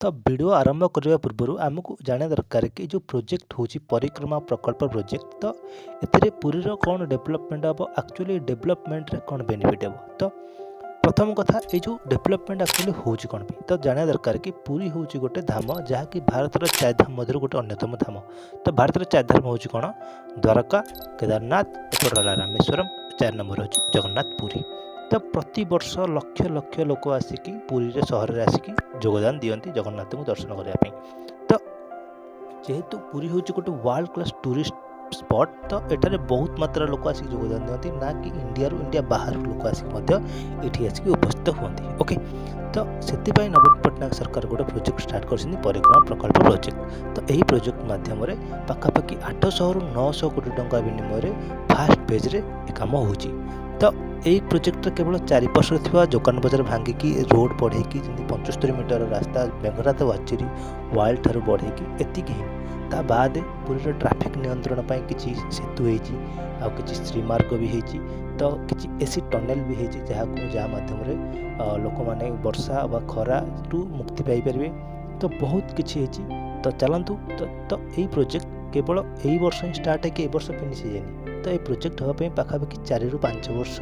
तो वीडियो आरंभ करने पूर्व आमको जाना दरकार कि जो प्रोजेक्ट होची परिक्रमा प्रकल्प प्रोजेक्ट तो एथिरे पुरीर कौन डेवलपमेंट हम एक्चुअली डेवलपमेंट रे कौन बेनिफिट हम तो प्रथम कथा ये जो डेवलपमेंट एक्चुअली होची कौन भी तो जाना दरकार कि पुरी होची गोटे धाम जहाँकि भारतर 4 धाम मध्य गोटे अन्यतम धाम तो भारतर 4 धाम होची कौन द्वारका केदारनाथ एपट रहा रामेश्वरम 4 नंबर होची जगन्नाथ पुरी। तो प्रति वर्ष लक्ष लक्ष लोक आसिकी पुरी रे सहर रे आसिकी योगदान दियंती जगन्नाथ को दर्शन करने। तो जेहेतु पुरी हूँ गोटे वर्ल्ड क्लास टूरिस्ट स्पॉट तो एठारे बहुत मात्रा लोक आसिक योगदान दियंती ना कि इंडिया बाहर लोक आसिक ये आसिक उपस्थित हुए। ओके तो से नवीन पट्टनायक सरकार गोटे प्रोजेक्ट स्टार्ट कर परिक्रमा प्रकल्प प्रोजेक्ट। तो यही प्रोजेक्ट मध्यम पाखापाखि 800 रु 900 कोटी टंका विनिमय फास्ट फेज रे काम हो। तो यही प्रोजेक्ट केवल 4 पार्श्वर थी दुकान बजार भांगिकी रोड बढ़ेकी 75 मीटर रास्ता बेंगरात वाचेरी वाइल्ड ठार बढ़ेकी एतिक ही ता बाद पुरी ट्रैफिक नियंत्रण पर किसी सेतु होती श्रीमार्ग भी होती तो किसी एसी टनेल भी होती जहाँ माध्यम लोक मैंने वर्षा व खरा टू मुक्ति पाइपर। तो बहुत किसी तो चलतु तो यही प्रोजेक्ट केवल यही वर्ष ही स्टार्ट है कि वर्ष फिनिश हो जाए। तो ये प्रोजेक्ट हाँपाई पाखापाखि 4 रु 5 वर्ष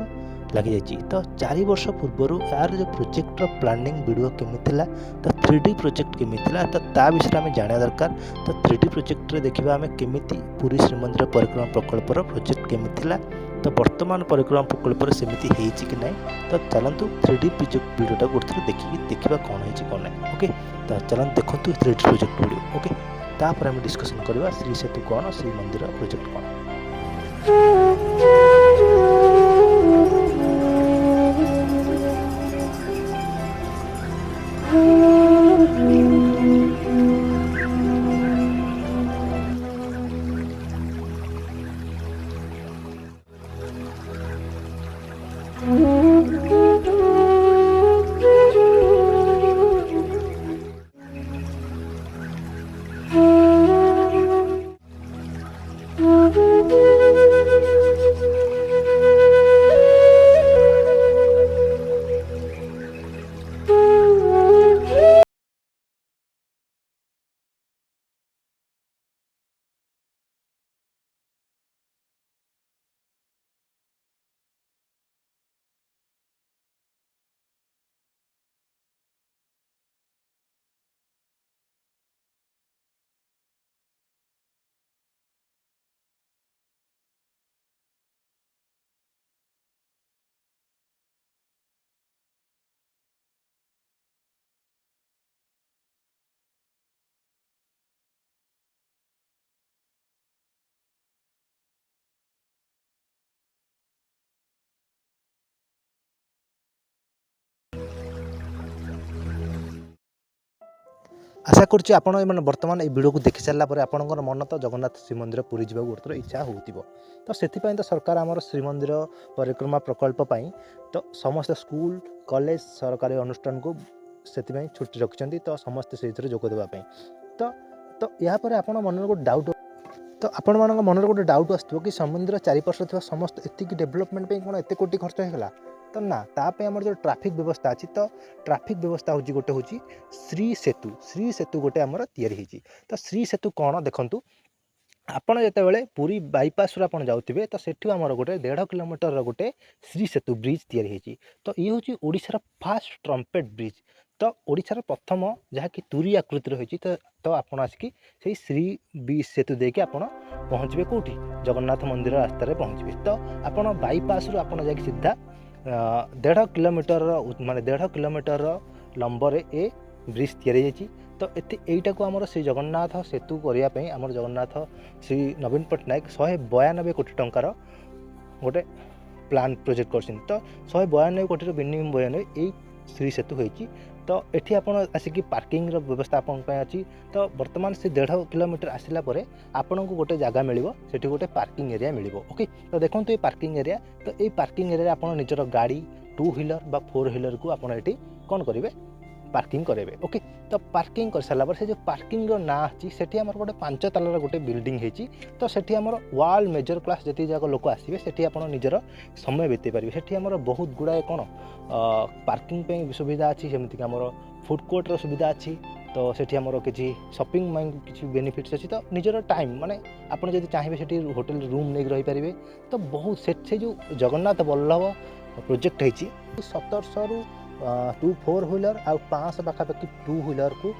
लग जाइए। तो 4 वर्ष पूर्वर यार जो प्रोजेक्टर प्लानिंग वीडियो केमी थिला तो 3D प्रोजेक्ट केमी थिला तो ता विषय में जाना दरकार। तो 3D प्रोजेक्ट रे देखिबा हमें केमिति पुरी श्रीमंदिर परिक्रमा प्रकल्पर प्रोजेक्ट केमी थिला तो वर्तमान परिक्रमा प्रकल्प सेमिति हेछि कि नहीं। तो चलतु 3D प्रोजेक्ट वीडियोटा गोटे देखिबा कौन है कौन नहीं। ओके तो चलतु देखंतु 3D प्रोजेक्ट वीडियो। ओके तापर हम डिस्कशन करवा श्री सेतु कौन श्री मंदिर प्रोजेक्ट कौन। आशा करुच्ची आपण मैंने बर्तमान ये वीडियो को देखि सारा आपंकर मन तो जगन्नाथ श्रीमंदिर पुरी जा गोटे इच्छा हो तो से तो सरकार आमर श्रीमंदिर परिक्रमा प्रकल्प तो समस्त स्कूल कॉलेज सरकारी अनुष्ठान को से छुट्टी रखिंट तो समस्ते से जोगदेवाई तो तो यापर आप मन गोटे डाउट तो आपण मान मन गोटे डाउट आसो कि समुद्र 4 पार्श्व थी समस्त एतिक डेवलपमेंट कौन एत कोटी खर्च होगा तो ना ताप आम जो ट्राफिक व्यवस्था अच्छी तो ट्राफिक व्यवस्था हूँ गोटे हूँ श्री सेतु गोटे आमर या तो श्री सेतु कौन देखु आपण जिते पुरी बाईपास आप जाऊे तो सेठू आमर गोटे 1.5 किलोमीटर गोटे श्री सेतु ब्रिज या तो ये हूँ ओडिशार फास्ट ट्रम्पेट ब्रिज तो ओडिशार प्रथम जहाँकि तुरी आकृतिर होती तो आप आसिकी से श्री सेतु देके आप पहुँचे कौटी जगन्नाथ मंदिर रास्तार पहुँचे तो आप बाईपास रू आप जा सीधा 1.5 किलोमीटर माने 1.5 किलोमीटर लंबर ए ब्रिज या तो एटा को आमर श्री जगन्नाथ सेतु करने आमर जगन्नाथ श्री नवीन पट्टनायक 192 कोटी टंकार गोटे प्लान प्रोजेक्ट कर तो 192 कोटी विनिमय यही श्री सेतु होती तो ये आप आसिक पार्किंग व्यवस्था अच्छी तो बर्तमान से 1.5 किलोमीटर आसला आपन को गोटे जगह मिल से गोटे पार्किंग एरिया मिल। ओके तो देखो ये पार्किंग एरिया तो ये पार्किंग एरिया आप निजर गाड़ी 2 व्हीलर बा 4 व्हीलर को आप कौन करेंगे पार्किंग करेंगे। ओके तो पार्किंग कर सारा से जो पार्किंग ना अच्छी से आम गोटे 5 तालार गोटे बिल्डिंग होती तो सेठी आमर वर्ल्ड मेजर क्लास जी जाक लोक आसवे से आप निजर समय बीते पारे से आमर बहुत गुड़ाए कौन पार्किंग सुविधा अच्छी सेमती आमर फुड कोर्टर सुविधा अच्छी तो सेठी आमर किसी शॉपिंग माइंड किसी बेनिफिट्स अच्छी तो निजर टाइम माने आपड़ जब चाहिए सेठी होटल रूम नहीं रही पारे तो बहुत से जो जगन्नाथ बल्लभ प्रोजेक्ट होती 1700 रु 2 4 व्हीलर आ 500 पाखापाखि 2 व्हीलर को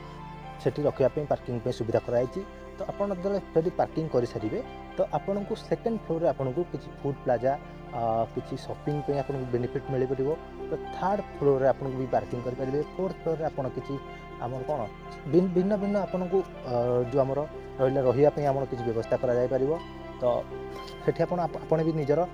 सेठी रखापी पार्किंग पे सुविधा कराई तो आपड़ जो पार्किंग कर सारे तो आपन को सेकेंड फ्लोर रे आपन को किसी फूड प्लाजा किसी शॉपिंग पे आपन को बेनिफिट मिल पार तो थर्ड फ्लोर रे आपन को भी पार्किंग करेंगे फोर्थ फ्लोर रे आपन किसी आमर कौन भिन्न भिन्न आपन को जो आमर रही आम किसी व्यवस्था कर तो सेठी आपन भी निजर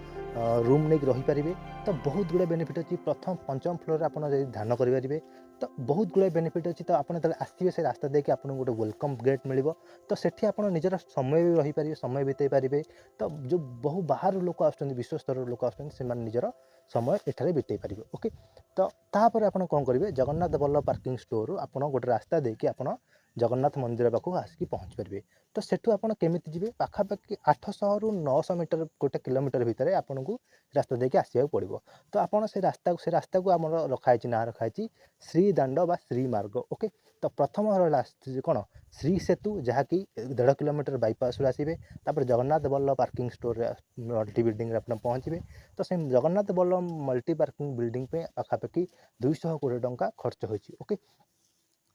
रूम नहीं रही पारे तो बहुत गुड़े बेनिफिट अच्छी प्रथम पंचम फ्लोर आप ध्यान करेंगे तो बहुत गुड़े बेनिफिट अच्छी तो आपड़ आसवे से रास्ता देखिए आपको गोटे वेलकम गेट मिल तो सेठी आप निजर समय भी रही पारे समय बिताई पारे तो जो बहु बाहर लोक आस विश्व स्तर लोक आस निजर समय एठारे बिताई पारे ओके तो तापर आप कौन करेंगे जगन्नाथ बल्लभ पार्किंग स्टोर आप गोटे रास्ता देखिए आप जगन्नाथ मंदिर पाखक आसिक पहुँच पारे तो सेठू आप केमिति जी पाखापाखि 800 रु 900 मीटर गोटे किलोमीटर भितर आपन को रास्ता देखिए आसवाक पड़ो तो आपड़ से रास्ता को आम रखाई ना रखाई श्री दांड बा श्री मार्ग ओके तो प्रथम रहा कौन श्री सेतु जहाँकि 1.5 किलोमीटर बाईपास आसवे तापर Jagannath Ballabh parking store multi building आप पहुँचे तो से Jagannath Ballabh multi parking building पे पाखापाखि 220 टंका खर्च होती ओके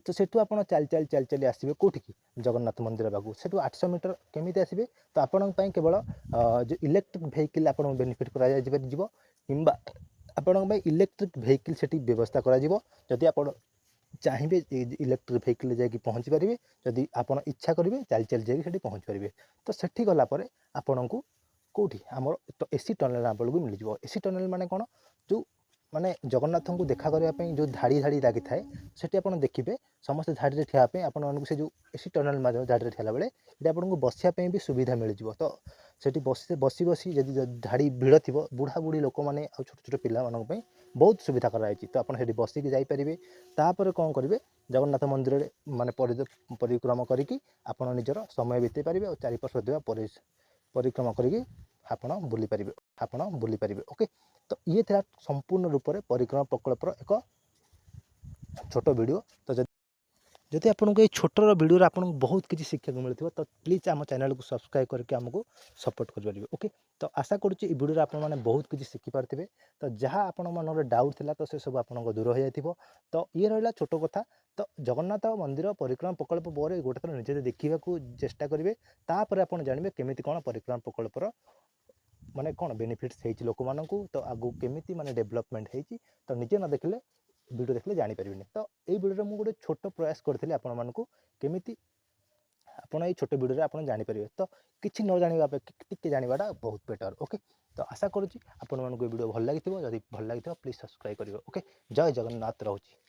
तो सेठू आप चल चल आसवे कौटी जगन्नाथ मंदिर पाक से 800 मीटर केमी आसवे तो आपण केवल जो इलेक्ट्रिक भेहिकल आप बेनिफिट कि आपण इलेक्ट्रिक भेहिकल से व्यवस्था करी आप चाहिए इलेक्ट्रिक भेहिकल जाकि पहुँची पारे जदि आप इच्छा करेंगे चल चल जाकि पहुँची पारे तो सेठी गलापर आपण को कौटी आमर तो एसी टनेल आप मिल जाए एसी टनेल माने कौन जो माने जगन्नाथ को देखा करने जो धाड़ी धाड़ी लगी थाए सेठी आप देखिए समस्त धाड़ी ठियापी आपन से जो एसी टनेल धाड़ी ठेला बेले ये आपको बसापी भी सुविधा मिल जाए तो सेठी बसी बसी जब धाड़ी भिड़ थी बुढ़ा बुढ़ी लोक मैंने छोट छोट पाई बहुत सुविधा कराई तो आपड़ी बसिक जापरेंगे तापर कौन करेंगे जगन्नाथ मंदिर माने परिक्रमा करके आपड़ निजर समय बिताई पारे और चारिपार्श्व देवा परिक्रमा करके आपड़ बुली पारे ओके तो ये था संपूर्ण रूप से परिक्रमा प्रकल्पर एक छोट वीडियो तो जदि आपको ये छोटर वीडियो आपको बहुत किसी शिक्षा मिलता तो प्लीज आम चैनल को सब्सक्राइब करके आमको सपोर्ट करेंगे ओके तो आशा करुच्ची वीडियो आप बहुत किसी शिखिपारे तो जहाँ आप मन डाउट था तो से सब आप दूर हो जाए तो ये रहा छोट कथा तो जगन्नाथ मंदिर परिक्रमा प्रकल्प पर गोटे थर निजे देखा चेष्टा करेंगे तापर आप जानवे केमी कौन परिक्रमा प्रकल्पर माने कौन बेनिफिट्स है लोक मानू तो आगू केमी माने डेवलपमेंट होती तो निजे न देखले वीडियो देखले जानी पारे तो ये वीडियो में गोटे छोट प्रयास करी आपमि आप छोट वीडियो आप जानीपर तो किसी न जाना टी जानाटा बहुत बेटर ओके तो आशा करुच्ची आपको वीडियो भल लगी जब भल लगी प्लीज सब्सक्राइब करेंगे ओके जय जगन्नाथ रोचे।